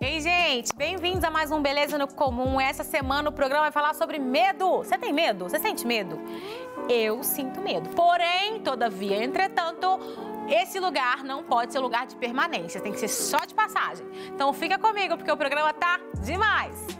Ei, gente, bem-vindos a mais um Beleza no Comum. Essa semana o programa vai falar sobre medo. Você tem medo? Você sente medo? Eu sinto medo. Porém, todavia, entretanto, esse lugar não pode ser lugar de permanência, tem que ser só de passagem. Então fica comigo, porque o programa tá demais!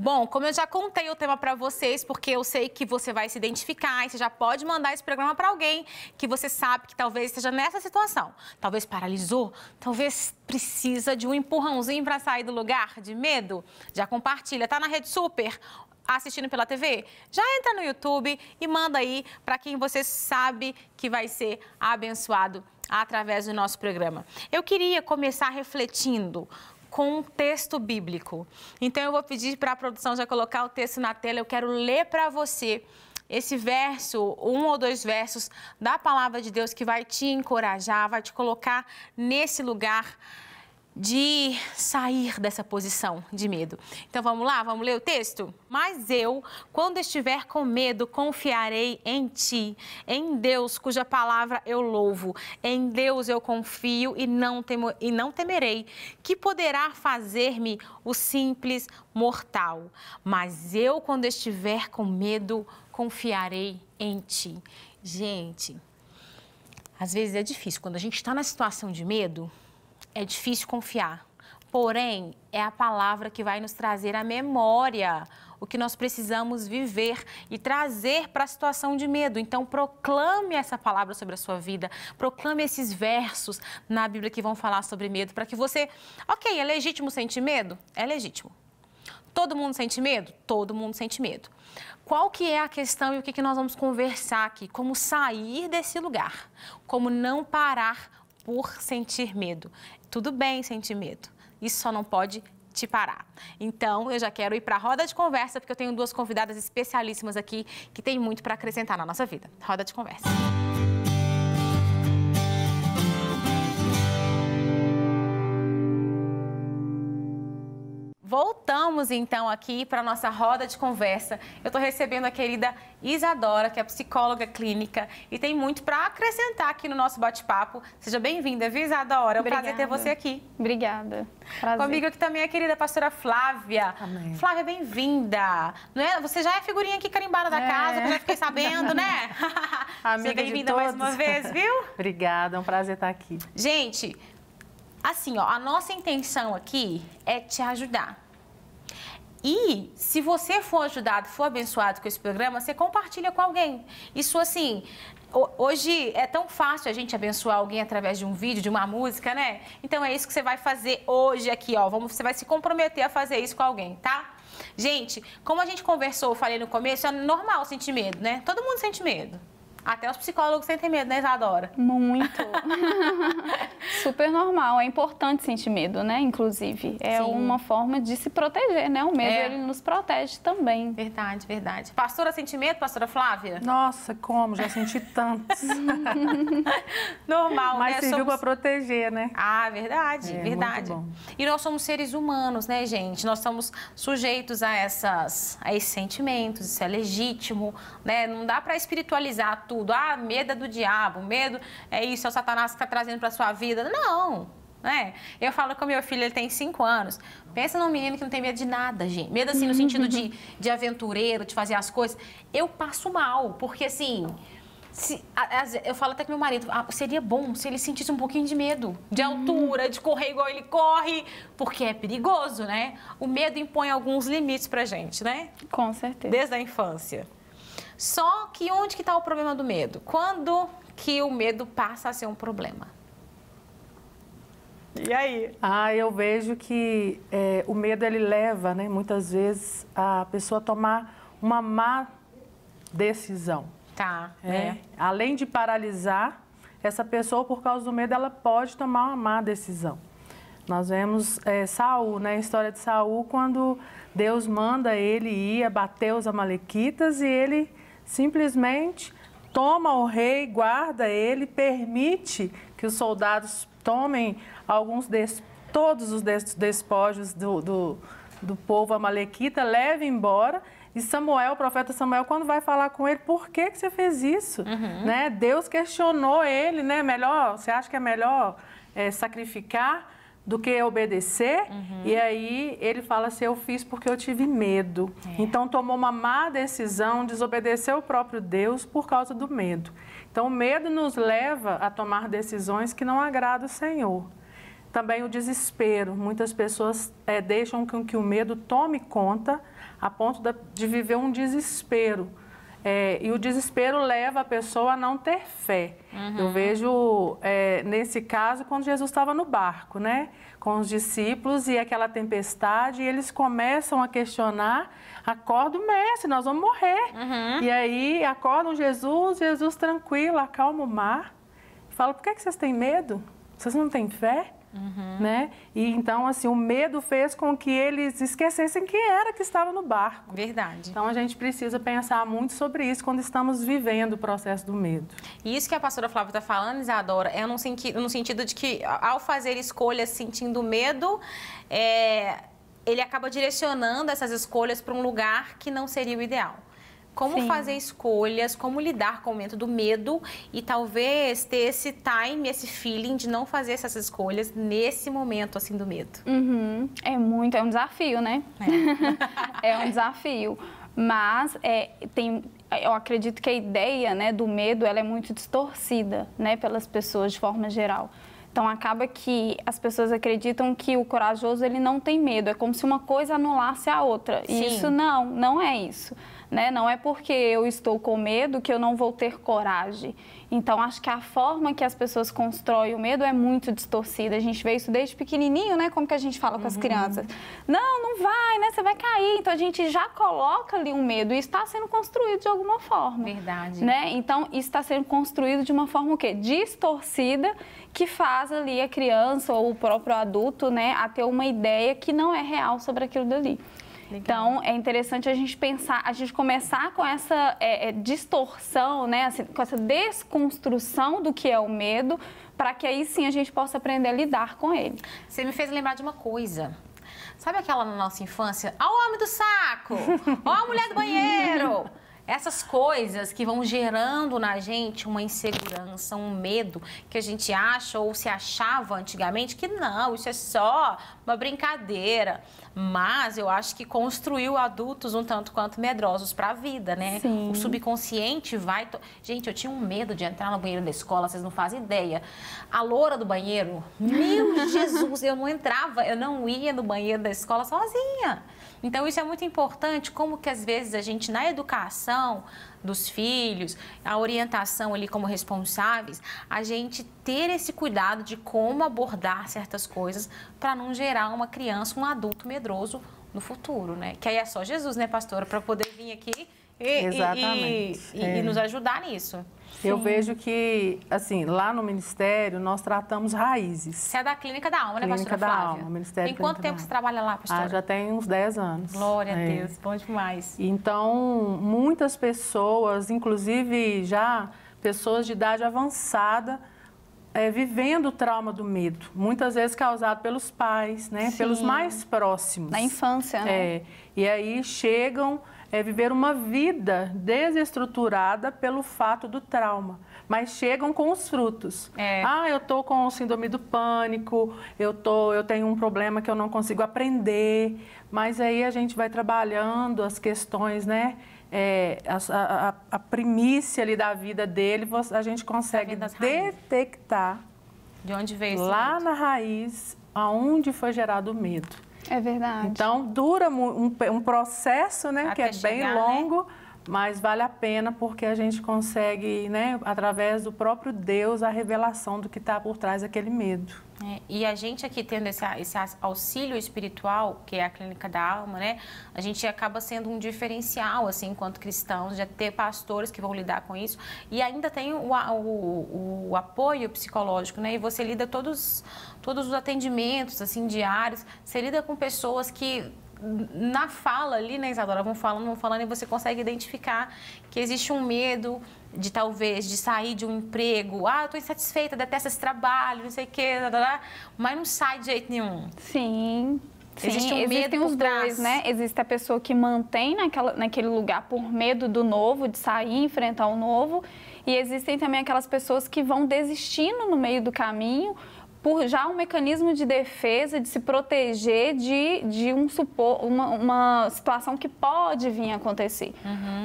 Bom, como eu já contei o tema para vocês, porque eu sei que você vai se identificar e você já pode mandar esse programa para alguém que você sabe que talvez esteja nessa situação. Talvez paralisou, talvez precisa de um empurrãozinho para sair do lugar de medo. Já compartilha, tá na Rede Super, assistindo pela TV? Já entra no YouTube e manda aí para quem você sabe que vai ser abençoado através do nosso programa. Eu queria começar refletindo com um texto bíblico. Então, eu vou pedir para a produção já colocar o texto na tela. Eu quero ler para você esse verso, um ou dois versos da palavra de Deus que vai te encorajar, vai te colocar nesse lugar de sair dessa posição de medo. Então, vamos lá? Vamos ler o texto? Mas eu, quando estiver com medo, confiarei em ti, em Deus, cuja palavra eu louvo. Em Deus eu confio e não temerei, que poderá fazer-me o simples mortal. Mas eu, quando estiver com medo, confiarei em ti. Gente, às vezes é difícil. Quando a gente está na situação de medo, é difícil confiar, porém, é a palavra que vai nos trazer à memória o que nós precisamos viver e trazer para a situação de medo. Então, proclame essa palavra sobre a sua vida, proclame esses versos na Bíblia que vão falar sobre medo, para que você... Ok, é legítimo sentir medo? É legítimo. Todo mundo sente medo? Todo mundo sente medo. Qual que é a questão e o que nós vamos conversar aqui? Como sair desse lugar, como não parar por sentir medo. Tudo bem sentir medo, isso só não pode te parar. Então, eu já quero ir para a roda de conversa, porque eu tenho duas convidadas especialíssimas aqui que têm muito para acrescentar na nossa vida. Roda de conversa. Voltamos, então, aqui para a nossa roda de conversa. Eu estou recebendo a querida Isadora, que é psicóloga clínica e tem muito para acrescentar aqui no nosso bate-papo. Seja bem-vinda, viu, Isadora? É um prazer ter você aqui. Obrigada. Prazer. Comigo aqui também a querida pastora Flávia. Amém. Flávia, bem-vinda. Não é? Você já é figurinha aqui carimbada da casa, que eu já fiquei sabendo, né? Seja bem-vinda mais uma vez, viu? Obrigada, é um prazer estar aqui. Gente, assim, ó, a nossa intenção aqui é te ajudar. E se você for ajudado, for abençoado com esse programa, você compartilha com alguém. Isso, assim, hoje é tão fácil a gente abençoar alguém através de um vídeo, de uma música, né? Então é isso que você vai fazer hoje aqui, ó. Você vai se comprometer a fazer isso com alguém, tá? Gente, como a gente conversou, eu falei no começo, é normal sentir medo, né? Todo mundo sente medo. Até os psicólogos sentem medo, né, Isadora? Muito. Super normal. É importante sentir medo, né? Inclusive. É Sim. uma forma de se proteger, né? O medo, ele nos protege também. Verdade, verdade. Pastora, sente medo, pastora Flávia? Nossa, como? Já senti tantos. Normal, Mas né? serviu para proteger, né? Ah, verdade, É, verdade. muito bom. E nós somos seres humanos, né, gente? Nós estamos sujeitos a esses sentimentos, isso é legítimo, né? Não dá para espiritualizar tudo. Ah, medo é do diabo, medo é isso, é o Satanás que está trazendo para sua vida. Não, né? Eu falo com o meu filho, ele tem 5 anos. Pensa num menino que não tem medo de nada, gente. Medo assim no sentido de aventureiro, de fazer as coisas. Eu passo mal, porque assim... eu falo até com meu marido, seria bom se ele sentisse um pouquinho de medo, de altura, de correr igual ele corre, porque é perigoso, né? O medo impõe alguns limites pra gente, né? Com certeza. Desde a infância. Só que onde que está o problema do medo? Quando que o medo passa a ser um problema? E aí? Eu vejo que o medo, ele leva, né, muitas vezes, a pessoa a tomar uma má decisão. Tá, Além de paralisar, essa pessoa, por causa do medo, ela pode tomar uma má decisão. Nós vemos Saul, né, a história de Saul, quando Deus manda ele ir abater os amalequitas e ele simplesmente toma o rei, guarda ele, permite que os soldados tomem todos os despojos do povo amalequita, leve embora. E Samuel, o profeta Samuel, quando vai falar com ele, por que você fez isso? Né? Deus questionou ele, né? Você acha que é melhor sacrificar do que obedecer? E aí ele fala assim, eu fiz porque eu tive medo. Então tomou uma má decisão, desobedeceu o próprio Deus por causa do medo. Então o medo nos leva a tomar decisões que não agradam o Senhor. Também o desespero. Muitas pessoas deixam que o medo tome conta a ponto de viver um desespero. E o desespero leva a pessoa a não ter fé. Eu vejo, nesse caso, quando Jesus estava no barco, né? Com os discípulos e aquela tempestade, e eles começam a questionar, acorda o mestre, nós vamos morrer. E aí acordam Jesus tranquilo, acalma o mar, fala, por que vocês têm medo? Vocês não têm fé? Né? E então, assim, o medo fez com que eles esquecessem quem era que estava no barco. Verdade. Então, a gente precisa pensar muito sobre isso quando estamos vivendo o processo do medo. E isso que a pastora Flávia está falando, Isadora, é no sentido de que, ao fazer escolhas sentindo medo, ele acaba direcionando essas escolhas para um lugar que não seria o ideal. Como fazer escolhas, como lidar com o momento do medo e talvez ter esse time, esse feeling de não fazer essas escolhas nesse momento assim do medo. É um desafio, né? É um desafio. Mas eu acredito que a ideia, né, do medo ela é muito distorcida, né, pelas pessoas de forma geral. Então, acaba que as pessoas acreditam que o corajoso ele não tem medo. É como se uma coisa anulasse a outra. E isso não é isso. Né? Não é porque eu estou com medo que eu não vou ter coragem. Então, acho que a forma que as pessoas constroem o medo é muito distorcida. A gente vê isso desde pequenininho, né? Como que a gente fala com as crianças? Não vai, né? Você vai cair. Então, a gente já coloca ali um medo e está sendo construído de alguma forma. Verdade. Né? Então, isso está sendo construído de uma forma o quê? Distorcida, que faz ali a criança ou o próprio adulto, né, a ter uma ideia que não é real sobre aquilo dali. Legal. Então, é interessante a gente pensar, a gente começar com essa distorção, né, assim, com essa desconstrução do que é o medo, para que aí sim a gente possa aprender a lidar com ele. Você me fez lembrar de uma coisa. Sabe aquela na nossa infância? Ó o homem do saco! Ó a mulher do banheiro! Essas coisas que vão gerando na gente uma insegurança, um medo que a gente acha ou se achava antigamente que não, isso é só uma brincadeira. Mas eu acho que construiu adultos um tanto quanto medrosos para a vida, né? Sim. O subconsciente vai... Gente, eu tinha um medo de entrar no banheiro da escola, vocês não fazem ideia. A loura do banheiro, meu Jesus, eu não entrava, eu não ia no banheiro da escola sozinha. Então, isso é muito importante, como que às vezes a gente, na educação dos filhos, a orientação ali como responsáveis, a gente ter esse cuidado de como abordar certas coisas para não gerar uma criança, um adulto medroso no futuro, né? Que aí é só Jesus, né, pastora, para poder vir aqui e nos ajudar nisso. Eu vejo que, assim, lá no Ministério, nós tratamos raízes. Você é da Clínica da Alma, né, pastora Clínica da Flávia? Alma, Ministério Tem quanto tempo você trabalha lá, pastora? Já tem uns 10 anos. Glória a Deus, bom demais. Então, muitas pessoas, inclusive já pessoas de idade avançada, vivendo o trauma do medo, muitas vezes causado pelos pais, né? Pelos mais próximos. Na infância, né? E aí chegam viver uma vida desestruturada pelo fato do trauma, mas chegam com os frutos. Eu estou com o síndrome do pânico, eu tenho um problema que eu não consigo aprender, mas aí a gente vai trabalhando as questões, né? A primícia ali da vida dele, a gente consegue detectar de onde veio esse lá medo? Na raiz, aonde foi gerado o medo. É verdade. Então, dura um processo, né, que é bem longo, mas vale a pena porque a gente consegue, né, através do próprio Deus, a revelação do que está por trás daquele medo. E a gente aqui tendo esse auxílio espiritual, que é a Clínica da Alma, né, a gente acaba sendo um diferencial, assim, enquanto cristãos, de ter pastores que vão lidar com isso. E ainda tem o apoio psicológico, né, e você lida todos os atendimentos, assim, diários, você lida com pessoas que... Na fala ali, né, Isadora, vão falando, e você consegue identificar que existe um medo de talvez, de sair de um emprego. Ah, eu estou insatisfeita, detesto esse trabalho, não sei o quê, mas não sai de jeito nenhum. Sim. Existe um medo existem os por trás. dois, né? Existe a pessoa que mantém naquele lugar por medo do novo, de sair e enfrentar o novo. E existem também aquelas pessoas que vão desistindo no meio do caminho por já um mecanismo de defesa, de se proteger de uma situação que pode vir a acontecer.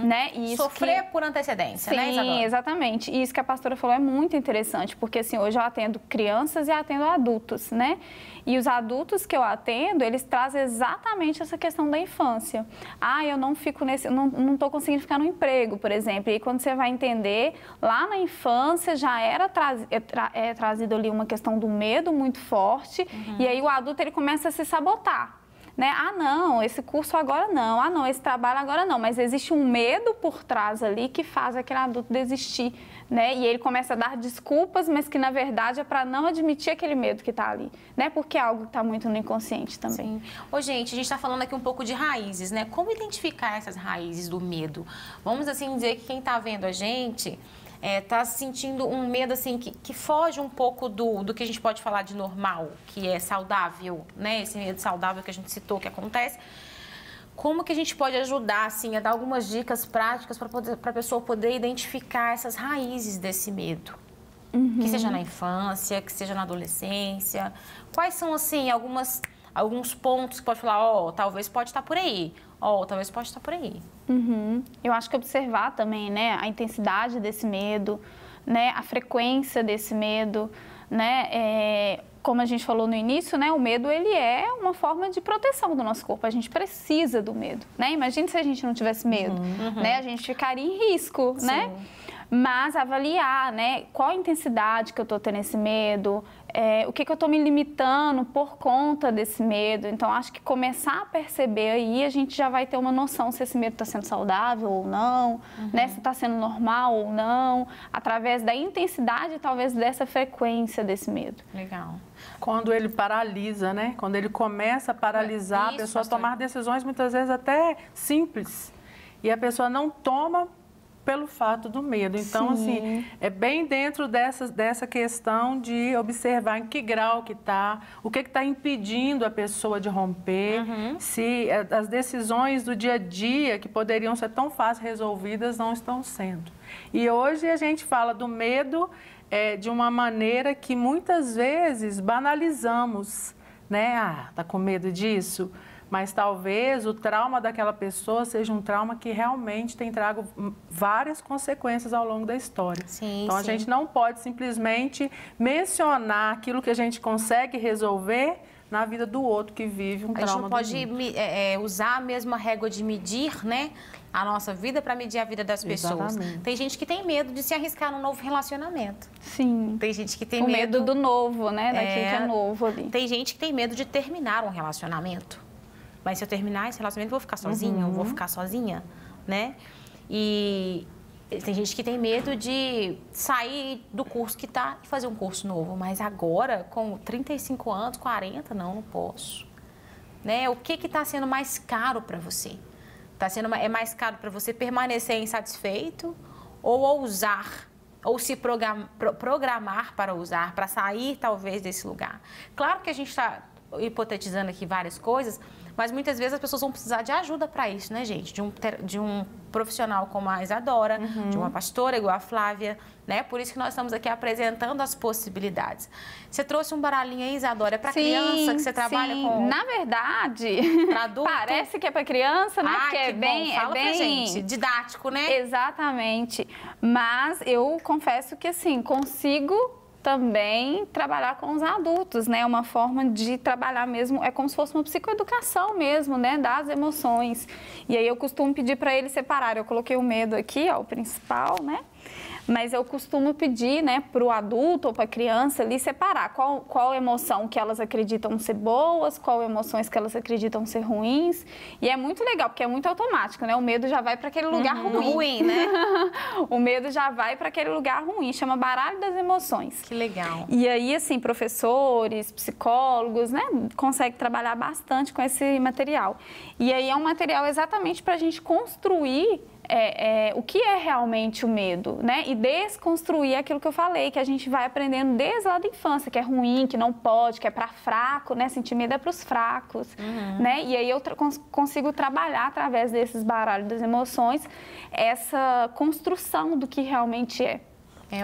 Né? E isso sofrer por antecedência, sim, né, Isadora? Sim, exatamente. E isso que a pastora falou é muito interessante, porque assim, hoje eu atendo crianças e atendo adultos, né? E os adultos que eu atendo, eles trazem exatamente essa questão da infância. Ah, eu não fico não estou conseguindo ficar no emprego, por exemplo. E quando você vai entender, lá na infância já era trazido ali uma questão do medo muito forte, e aí o adulto ele começa a se sabotar. Né? Ah, não, esse curso agora não. Ah, não, esse trabalho agora não. Mas existe um medo por trás ali que faz aquele adulto desistir, né? E ele começa a dar desculpas, mas que na verdade é para não admitir aquele medo que está ali, né? Porque é algo que está muito no inconsciente também. Sim. Ô, gente, a gente está falando aqui um pouco de raízes, né? Como identificar essas raízes do medo? Vamos assim dizer que quem está vendo a gente está sentindo um medo assim que foge um pouco do que a gente pode falar de normal, que é saudável, né? Esse medo saudável que a gente citou que acontece. Como que a gente pode ajudar assim a dar algumas dicas práticas para a pessoa poder identificar essas raízes desse medo? Que seja na infância, que seja na adolescência. Quais são assim alguns pontos que pode falar, talvez pode estar por aí. Talvez pode estar por aí. Eu acho que observar também, né, a intensidade desse medo, né, a frequência desse medo, né, como a gente falou no início, né, o medo ele é uma forma de proteção do nosso corpo. A gente precisa do medo, né? Imagina se a gente não tivesse medo, né? A gente ficaria em risco, Sim. né? Mas avaliar, né, qual a intensidade que eu estou tendo esse medo, o que eu estou me limitando por conta desse medo. Então, acho que começar a perceber aí, a gente já vai ter uma noção se esse medo está sendo saudável ou não, né, se está sendo normal ou não, através da intensidade, talvez, dessa frequência desse medo. Legal. Quando ele paralisa, né? Quando ele começa a paralisar Isso, a pessoa a pastor. tomar decisões, muitas vezes até simples, e a pessoa não toma pelo fato do medo. Então, Sim. assim, é bem dentro dessa questão de observar em que grau que está, o que está impedindo a pessoa de romper, se as decisões do dia a dia, que poderiam ser tão fáceis resolvidas, não estão sendo. E hoje a gente fala do medo de uma maneira que muitas vezes banalizamos, né? Ah, tá com medo disso? Mas talvez o trauma daquela pessoa seja um trauma que realmente tem trago várias consequências ao longo da história. Sim, então, a gente não pode simplesmente mencionar aquilo que a gente consegue resolver na vida do outro que vive um trauma. A gente não pode do usar a mesma régua de medir, né, a nossa vida para medir a vida das pessoas. Exatamente. Tem gente que tem medo de se arriscar num novo relacionamento. Sim. Tem gente que tem O medo do novo, né, daquilo que é novo ali. Tem gente que tem medo de terminar um relacionamento. Mas se eu terminar esse relacionamento, eu vou ficar sozinha, eu vou ficar sozinha, né? E tem gente que tem medo de sair do curso que tá e fazer um curso novo. Mas agora, com 35 anos, 40, não posso. Né? O que está sendo mais caro para você? É mais caro para você permanecer insatisfeito ou ousar, ou se programar para usar, para sair talvez desse lugar? Claro que a gente está hipotetizando aqui várias coisas, mas muitas vezes as pessoas vão precisar de ajuda para isso, né, gente? De um profissional como a Isadora, de uma pastora igual a Flávia, né? Por isso que nós estamos aqui apresentando as possibilidades. Você trouxe um baralhinho aí, Isadora, é para criança que você trabalha com? Na verdade, para adulto? Parece que é para criança, né? Porque que bom. Fala pra gente. Didático, né? Exatamente. Mas eu confesso que, assim, consigo também trabalhar com os adultos, né? Uma forma de trabalhar mesmo, é como se fosse uma psicoeducação mesmo, né? Das emoções. E aí eu costumo pedir para eles separarem. Eu coloquei o medo aqui, ó, o principal, né? Mas eu costumo pedir, né, para o adulto ou para a criança ali separar qual emoção que elas acreditam ser boas, qual emoções que elas acreditam ser ruins. E é muito legal, porque é muito automático, né? O medo já vai para aquele lugar ruim, né? O medo já vai para aquele lugar ruim, chama baralho das emoções. Que legal. E aí, assim, professores, psicólogos, né, conseguem trabalhar bastante com esse material. E aí é um material exatamente para a gente construir, o que é realmente o medo, né? E desconstruir aquilo que eu falei, que a gente vai aprendendo desde lá da infância, que é ruim, que não pode, que é para fraco, né? Sentir medo é para os fracos, né? E aí eu consigo trabalhar através desses baralhos das emoções essa construção do que realmente é.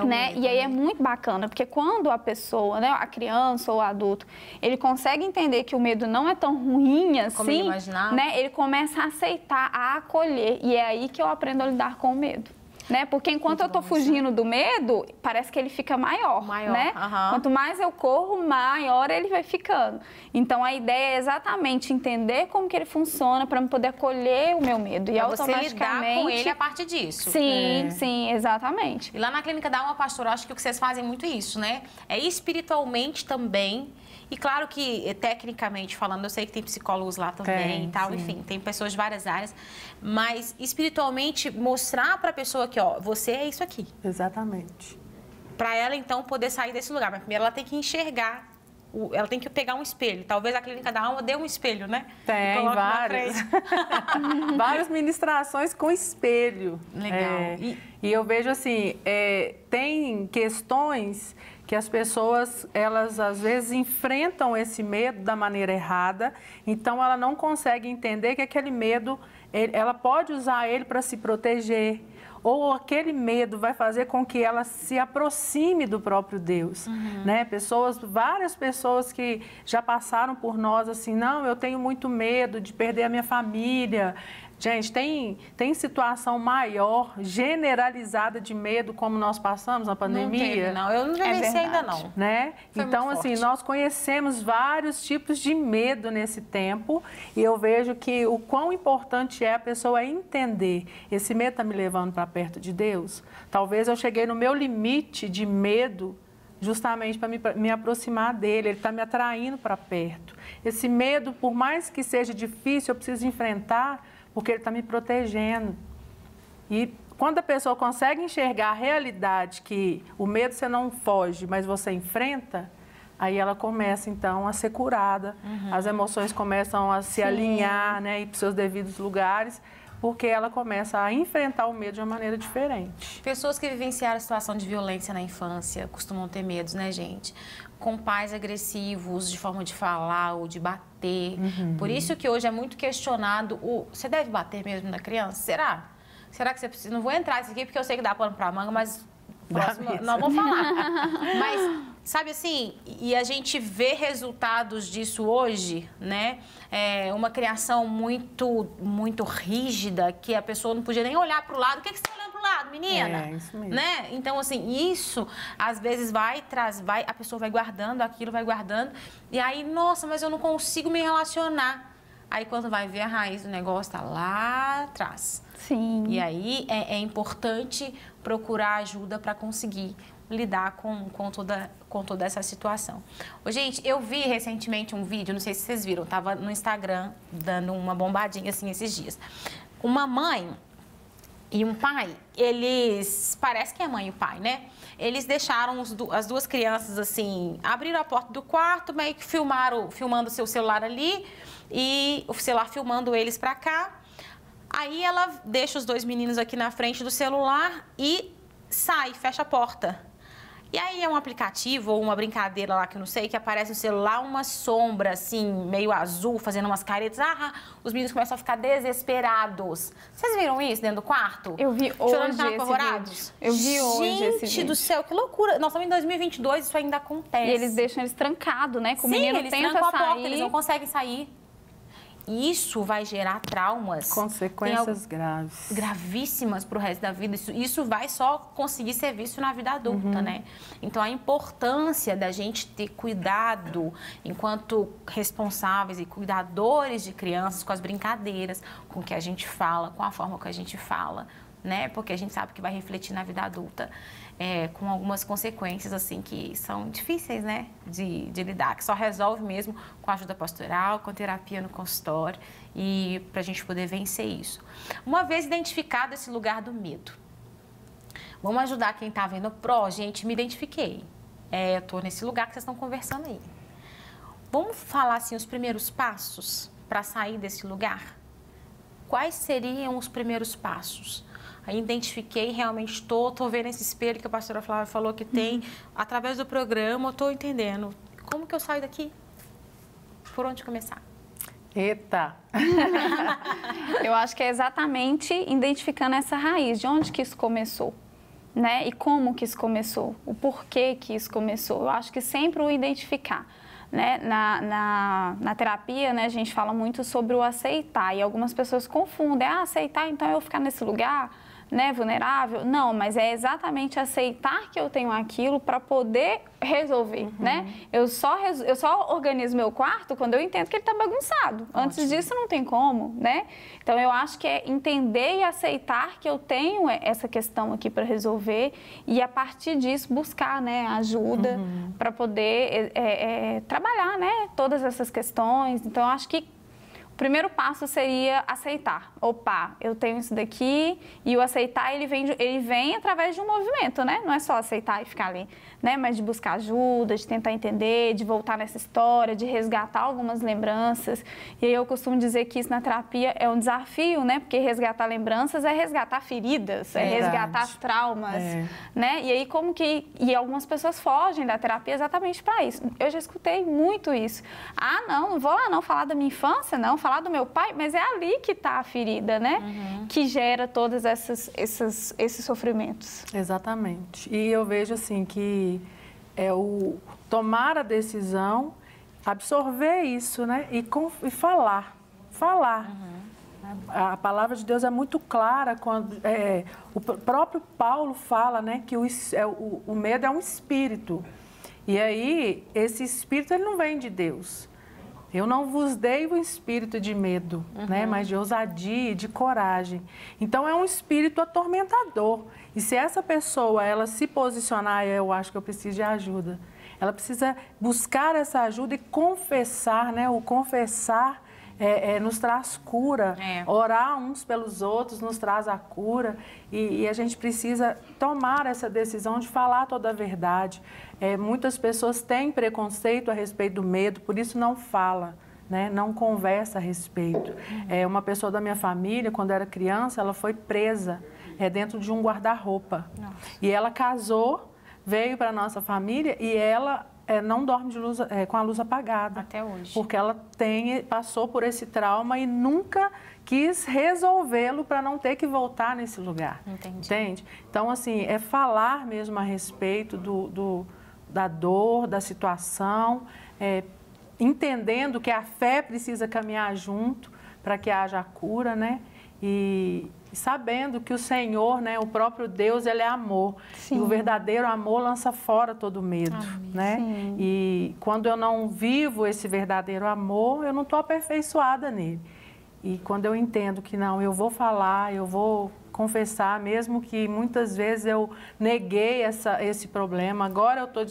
Né? E aí é muito bacana, porque quando a pessoa, né, a criança ou o adulto, ele consegue entender que o medo não é tão ruim assim, como ele imaginava, né, ele começa a aceitar, a acolher, e é aí que eu aprendo a lidar com o medo. Né? Porque enquanto eu estou fugindo do medo, parece que ele fica maior, né? Quanto mais eu corro, maior ele vai ficando. Então, a ideia é exatamente entender como que ele funciona para eu poder acolher o meu medo. E automaticamente... você lidar com ele a partir disso. Sim, sim, exatamente. E lá na Clínica da Alma, pastor, eu acho que o que vocês fazem muito isso, né? É espiritualmente também. E claro que, tecnicamente falando, eu sei que tem psicólogos lá também e tal, enfim, tem pessoas de várias áreas, mas espiritualmente mostrar para a pessoa que, ó, você é isso aqui. Exatamente. Para ela, então, poder sair desse lugar. Mas primeiro ela tem que enxergar, ela tem que pegar um espelho. Talvez a Clínica da Alma dê um espelho, né? Tem vários. Várias ministrações com espelho. Legal. E eu vejo assim, tem questões que as pessoas, elas às vezes enfrentam esse medo da maneira errada, então ela não consegue entender que aquele medo, ela pode usar ele para se proteger, ou aquele medo vai fazer com que ela se aproxime do próprio Deus, né? Várias pessoas que já passaram por nós assim, não, eu tenho muito medo de perder a minha família. Gente, tem situação maior, generalizada de medo, como nós passamos na pandemia? Não, eu não vivenciei ainda não. Né? Então, assim, nós conhecemos vários tipos de medo nesse tempo e eu vejo que o quão importante é a pessoa entender, esse medo está me levando para perto de Deus? Talvez eu cheguei no meu limite de medo justamente para me aproximar dele, ele está me atraindo para perto. Esse medo, por mais que seja difícil, eu preciso enfrentar, porque ele está me protegendo. E quando a pessoa consegue enxergar a realidade, que o medo você não foge, mas você enfrenta, aí ela começa, então, a ser curada. As emoções começam a se alinhar, né, ir para os seus devidos lugares, porque ela começa a enfrentar o medo de uma maneira diferente. Pessoas que vivenciaram a situação de violência na infância costumam ter medos, né, gente? Com pais agressivos, de forma de falar ou de bater. Por isso que hoje é muito questionado você deve bater mesmo na criança? Será? Será que você precisa? Não vou entrar nisso aqui porque eu sei que dá pano pra manga, mas próximo não vou falar. Mas, sabe assim, e a gente vê resultados disso hoje, né? Uma criação muito rígida, que a pessoa não podia nem olhar para o lado. O que você está olhando para o lado, menina? Isso mesmo. Né? Então, assim, isso às vezes a pessoa vai guardando aquilo, vai guardando, e aí, nossa, mas eu não consigo me relacionar. Aí, quando vai ver, a raiz do negócio está lá atrás. Sim. E aí é importante procurar ajuda para conseguir lidar com toda essa situação. Gente, eu vi recentemente um vídeo, não sei se vocês viram, estava no Instagram dando uma bombadinha assim esses dias. Uma mãe e um pai, eles, parece que é a mãe e o pai, né? Eles deixaram as duas crianças assim, abriram a porta do quarto, meio que filmando o seu celular ali e o celular filmando eles para cá. Aí ela deixa os dois meninos aqui na frente do celular e sai, fecha a porta. E aí é um aplicativo ou uma brincadeira lá que eu não sei, que aparece no celular uma sombra assim, meio azul, fazendo umas caretas. Os meninos começam a ficar desesperados. Vocês viram isso dentro do quarto? Eu vi hoje esse vídeo. Eu vi hoje esse vídeo. Gente do céu, que loucura. Nós estamos em 2022, isso ainda acontece. E eles deixam eles trancados, né? Que o menino eles tenta trancam a sair. porta, eles não conseguem sair. Isso vai gerar traumas. Consequências graves. Gravíssimas para o resto da vida. Isso vai só conseguir ser visto na vida adulta, né? Então, a importância da gente ter cuidado enquanto responsáveis e cuidadores de crianças com as brincadeiras, com o que a gente fala, com a forma que a gente fala, né? Porque a gente sabe que vai refletir na vida adulta. Com algumas consequências, assim, que são difíceis, né, de lidar, que só resolve mesmo com ajuda pastoral, com terapia no consultório e para a gente poder vencer isso. Uma vez identificado esse lugar do medo, vamos ajudar quem está vendo gente, me identifiquei. Eu estou nesse lugar que vocês estão conversando aí. Vamos falar, assim, os primeiros passos para sair desse lugar? Quais seriam os primeiros passos? Aí identifiquei, realmente estou vendo esse espelho que a pastora Flávia falou que tem. Através do programa, eu estou entendendo. Como que eu saio daqui? Por onde começar? Eita! Eu acho que é exatamente identificando essa raiz, de onde que isso começou, né? E como que isso começou, o porquê que isso começou. Eu acho que sempre o identificar, né? Na terapia, né, a gente fala muito sobre o aceitar e algumas pessoas confundem, aceitar, então eu vou ficar nesse lugar, né, vulnerável. Não, mas é exatamente aceitar que eu tenho aquilo para poder resolver, né? Eu só organizo meu quarto quando eu entendo que ele está bagunçado. Ótimo. Antes disso não tem como, né? Então eu acho que é entender e aceitar que eu tenho essa questão aqui para resolver e a partir disso buscar, né, ajuda para poder trabalhar, né, todas essas questões. Então eu acho que o primeiro passo seria aceitar. Opa, eu tenho isso daqui, e o aceitar, ele vem através de um movimento, né? Não é só aceitar e ficar ali, né? Mas de buscar ajuda, de tentar entender, de voltar nessa história, de resgatar algumas lembranças. E aí eu costumo dizer que isso na terapia é um desafio, né? Porque resgatar lembranças é resgatar feridas, é resgatar traumas, né? E aí e algumas pessoas fogem da terapia exatamente para isso. Eu já escutei muito isso. Não vou lá não falar da minha infância, não, falar do meu pai, mas é ali que está a ferida, né? Que gera todos esses sofrimentos. Exatamente. E eu vejo assim que é o tomar a decisão, absorver isso, né? E falar. A palavra de Deus é muito clara quando o próprio Paulo fala, né, que o medo é um espírito. E aí esse espírito ele não vem de Deus. Eu não vos dei o espírito de medo, né? Mas de ousadia e de coragem. Então, é um espírito atormentador. E se essa pessoa, ela se posicionar, eu acho que eu preciso de ajuda. Ela precisa buscar essa ajuda e confessar, né? O confessar nos traz cura. Orar uns pelos outros nos traz a cura. E a gente precisa tomar essa decisão de falar toda a verdade. Muitas pessoas têm preconceito a respeito do medo, por isso não fala, né? Não conversa a respeito. Uma pessoa da minha família, quando era criança, ela foi presa dentro de um guarda-roupa. E ela casou, veio para a nossa família e ela não dorme com a luz apagada. Até hoje. Porque ela passou por esse trauma e nunca quis resolvê-lo para não ter que voltar nesse lugar. Entende? Então, assim, é falar mesmo a respeito da dor, da situação, entendendo que a fé precisa caminhar junto para que haja cura, né? E sabendo que o Senhor, né, o próprio Deus, ele é amor. Sim. E o verdadeiro amor lança fora todo medo, né? Sim. E quando eu não vivo esse verdadeiro amor, eu não estou aperfeiçoada nele. E quando eu entendo que não, eu vou falar, eu vou confessar, mesmo que muitas vezes eu neguei esse problema, agora eu estou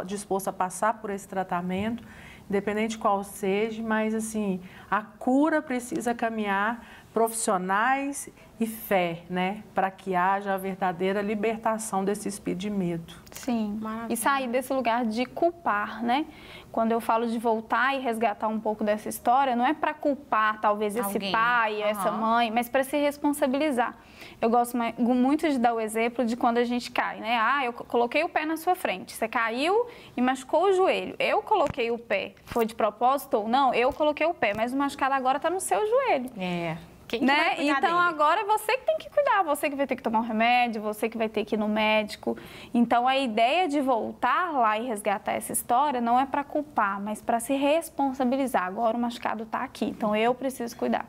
disposta a passar por esse tratamento, independente de qual seja, mas assim, a cura precisa caminhar profissionais e fé, né? Para que haja a verdadeira libertação desse espírito de medo. Sim, maravilha. E sair desse lugar de culpar, né? Quando eu falo de voltar e resgatar um pouco dessa história, não é para culpar talvez esse pai, essa mãe, mas para se responsabilizar. Eu gosto muito de dar o exemplo de quando a gente cai, né? Eu coloquei o pé na sua frente, você caiu e machucou o joelho. Eu coloquei o pé, foi de propósito ou não? Eu coloquei o pé, mas o machucado agora está no seu joelho. Quem que vai cuidar então, dele? agora é você que tem que cuidar, você que vai ter que tomar um remédio, você que vai ter que ir no médico. Então, a ideia de voltar lá e resgatar essa história não é para culpar, mas para se responsabilizar. Agora o machucado está aqui, então eu preciso cuidar.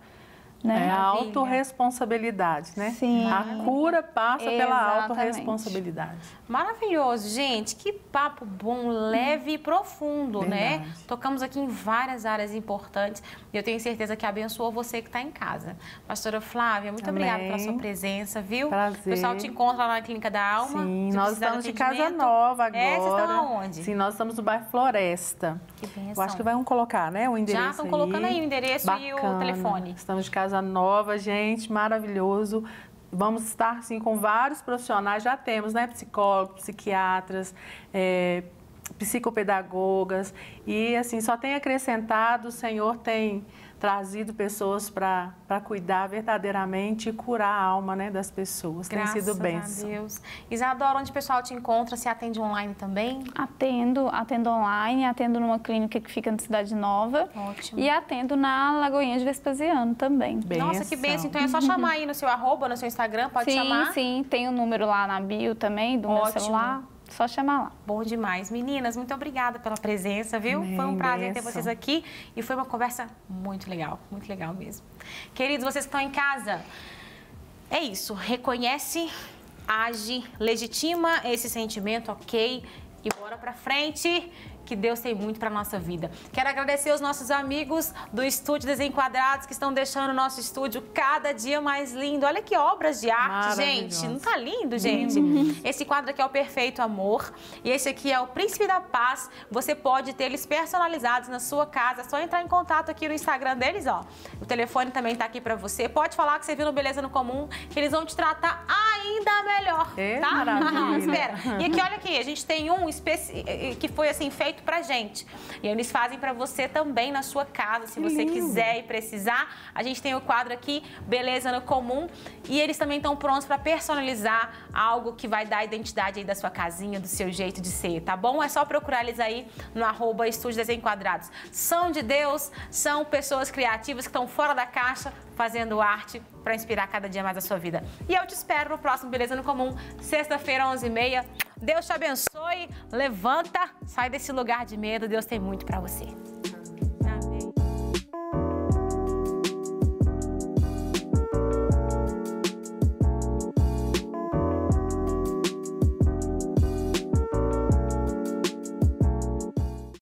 Né? É a autorresponsabilidade, né? Sim. A cura passa pela autorresponsabilidade. Maravilhoso, gente. Que papo bom, leve e profundo, né? Tocamos aqui em várias áreas importantes e eu tenho certeza que abençoou você que está em casa. Pastora Flávia, muito obrigada pela sua presença, viu? Prazer. O pessoal te encontra lá na Clínica da Alma. Sim, nós estamos de Casa Nova agora. Vocês estão aonde? Sim, nós estamos no bairro Floresta. Que bênção. Eu acho que vão colocar, né, o endereço. Já estão colocando aí o endereço e o telefone. Estamos de Casa Nova, gente, maravilhoso. Vamos estar, sim, com vários profissionais, já temos, né, psicólogos, psiquiatras, psicopedagogas e assim só tem acrescentado, o Senhor tem trazido pessoas para cuidar verdadeiramente e curar a alma, né, das pessoas. Tem sido bênção. Graças a Deus. Isadora, onde o pessoal te encontra? Você atende online também? Atendo online, atendo numa clínica que fica na Cidade Nova. Ótimo. E atendo na Lagoinha de Vespasiano também. Nossa, que bênção. Então é só chamar aí no seu @, no seu Instagram, pode chamar? Sim, tem o número lá na bio também do meu celular. Só chamar lá. Bom demais. Meninas, muito obrigada pela presença, viu? Foi um prazer ter vocês aqui e foi uma conversa muito legal mesmo. Queridos, vocês que estão em casa, é isso. Reconhece, age, legitima esse sentimento, ok? E bora pra frente, que Deus tem muito para nossa vida. Quero agradecer os nossos amigos do Estúdio Desenquadrados que estão deixando o nosso estúdio cada dia mais lindo. Olha que obras de arte, gente. Não tá lindo, gente? Esse quadro aqui é o Perfeito Amor e esse aqui é o Príncipe da Paz. Você pode ter eles personalizados na sua casa. É só entrar em contato aqui no Instagram deles, ó. O telefone também tá aqui para você. Pode falar que você viu no Beleza no Comum, que eles vão te tratar ainda melhor, tá? Maravilha. Espera. E aqui, olha aqui, a gente tem um que foi assim feito pra gente. E eles fazem pra você também na sua casa, se você quiser e precisar. A gente tem o quadro aqui, Beleza no Comum, e eles também estão prontos pra personalizar algo que vai dar a identidade aí da sua casinha, do seu jeito de ser, tá bom? É só procurar eles aí no @Estúdio Desenquadrados. São de Deus, são pessoas criativas que estão fora da caixa, fazendo arte para inspirar cada dia mais a sua vida. E eu te espero no próximo Beleza no Comum, sexta-feira, 11h30. Deus te abençoe, levanta, sai desse lugar de medo, Deus tem muito para você.